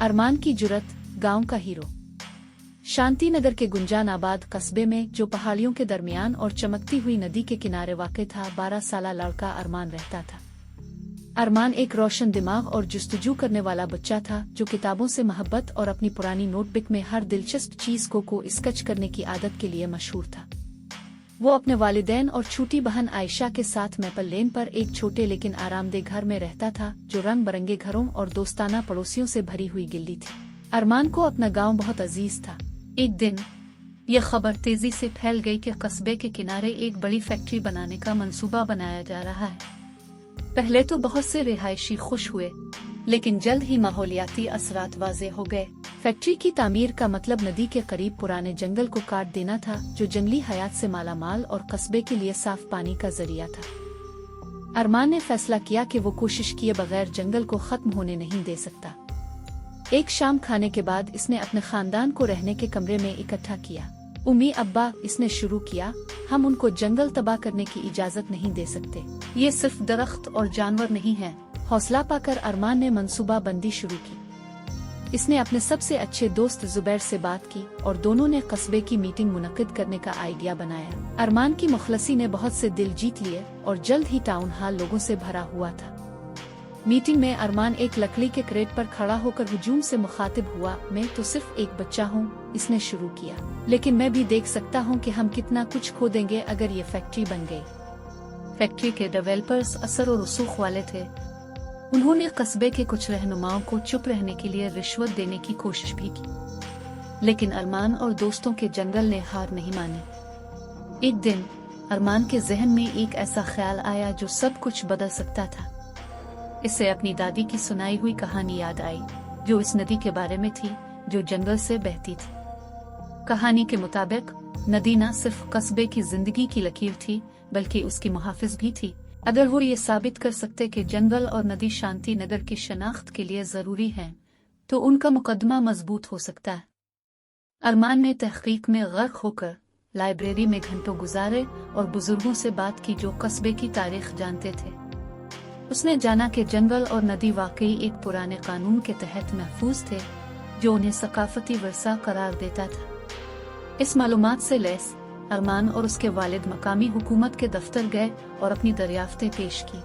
अरमान की जुरत, गांव का हीरो। शांति नगर के गुंजान आबाद कस्बे में, जो पहाड़ियों के दरमियान और चमकती हुई नदी के किनारे वाक़ था, 12 साला लड़का अरमान रहता था। अरमान एक रोशन दिमाग और जुस्तजू करने वाला बच्चा था, जो किताबों से मोहब्बत और अपनी पुरानी नोटबुक में हर दिलचस्प चीज़ को स्केच करने की आदत के लिए मशहूर था। वो अपने वालिदैन और छोटी बहन आयशा के साथ मैपल लेन पर एक छोटे लेकिन आरामदेह घर में रहता था, जो रंग बिरंगे घरों और दोस्ताना पड़ोसियों से भरी हुई गिल्ली थी। अरमान को अपना गांव बहुत अजीज था। एक दिन यह खबर तेजी से फैल गई कि कस्बे के किनारे एक बड़ी फैक्ट्री बनाने का मंसूबा बनाया जा रहा है। पहले तो बहुत से रिहायशी खुश हुए, लेकिन जल्द ही माहौलियाती असरात वाज़ेह हो गए। फैक्ट्री की तामीर का मतलब नदी के करीब पुराने जंगल को काट देना था, जो जंगली हयात से मालामाल और कस्बे के लिए साफ पानी का जरिया था। अरमान ने फैसला किया कि वो कोशिश किए बगैर जंगल को खत्म होने नहीं दे सकता। एक शाम खाने के बाद इसने अपने खानदान को रहने के कमरे में इकट्ठा किया। उम्मी अब्बा, इसने शुरू किया, हम उनको जंगल तबाह करने की इजाजत नहीं दे सकते। ये सिर्फ दरख्त और जानवर नहीं है। हौसला पाकर अरमान ने मंसूबा बंदी शुरू की। इसने अपने सबसे अच्छे दोस्त जुबैर से बात की और दोनों ने कस्बे की मीटिंग मुनक्किद करने का आइडिया बनाया। अरमान की मुखलसी ने बहुत से दिल जीत लिए और जल्द ही टाउन हॉल लोगों से भरा हुआ था। मीटिंग में अरमान एक लकड़ी के क्रेट पर खड़ा होकर हुजूम से मुखातिब हुआ। मैं तो सिर्फ एक बच्चा हूँ, इसने शुरू किया, लेकिन मैं भी देख सकता हूँ कि हम कितना कुछ खो देंगे अगर ये फैक्ट्री बन गई। फैक्ट्री के डेवलपर्स असर और रसूख वाले थे। उन्होंने कस्बे के कुछ रहनुमाओं को चुप रहने के लिए रिश्वत देने की कोशिश भी की, लेकिन अरमान और दोस्तों के जंगल ने हार नहीं मानी। एक दिन अरमान के जहन में एक ऐसा ख्याल आया जो सब कुछ बदल सकता था। इसे अपनी दादी की सुनाई हुई कहानी याद आई, जो इस नदी के बारे में थी जो जंगल से बहती थी। कहानी के मुताबिक नदी न सिर्फ कस्बे की जिंदगी की लकीर थी, बल्कि उसकी मुहाफिज भी थी। अगर वो ये साबित कर सकते कि जंगल और नदी शांति नगर की शनाख्त के लिए जरूरी हैं, तो उनका मुकदमा मजबूत हो सकता है। अरमान ने तहकीक में गर्क होकर लाइब्रेरी में घंटों गुजारे और बुजुर्गों से बात की जो कस्बे की तारीख जानते थे। उसने जाना कि जंगल और नदी वाकई एक पुराने कानून के तहत महफूज थे, जो उन्हें सकाफती वर्सा करार देता था। इस मालूमात से लैस अरमान और उसके वालिद मकामी हुकूमत के दफ्तर गए और अपनी दरियाफ्तें पेश की।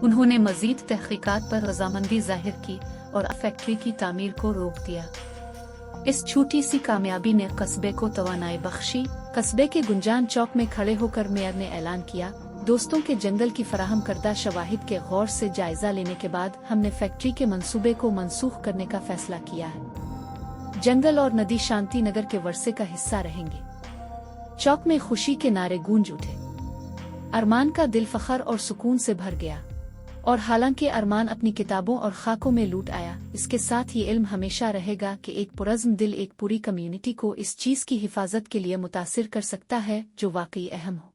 उन्होंने मजीद तहकीकात पर रजामंदी जाहिर की और फैक्ट्री की तामीर को रोक दिया। इस छोटी सी कामयाबी ने कस्बे को तवानाई बख्शी। कस्बे के गुंजान चौक में खड़े होकर मेयर ने ऐलान किया, दोस्तों के जंगल की फराहम करदा शवाहिद के गौर से जायजा लेने के बाद हमने फैक्ट्री के मंसूबे को मनसूख करने का फैसला किया है। जंगल और नदी शांति नगर के वर्से का हिस्सा रहेंगे। चौक में खुशी के नारे गूंज उठे। अरमान का दिल फखर और सुकून से भर गया। और हालांकि अरमान अपनी किताबों और खाकों में लूट आया, इसके साथ ये इल्म हमेशा रहेगा कि एक पुरज़्म दिल एक पूरी कम्युनिटी को इस चीज़ की हिफाजत के लिए मुतासिर कर सकता है जो वाकई अहम हो।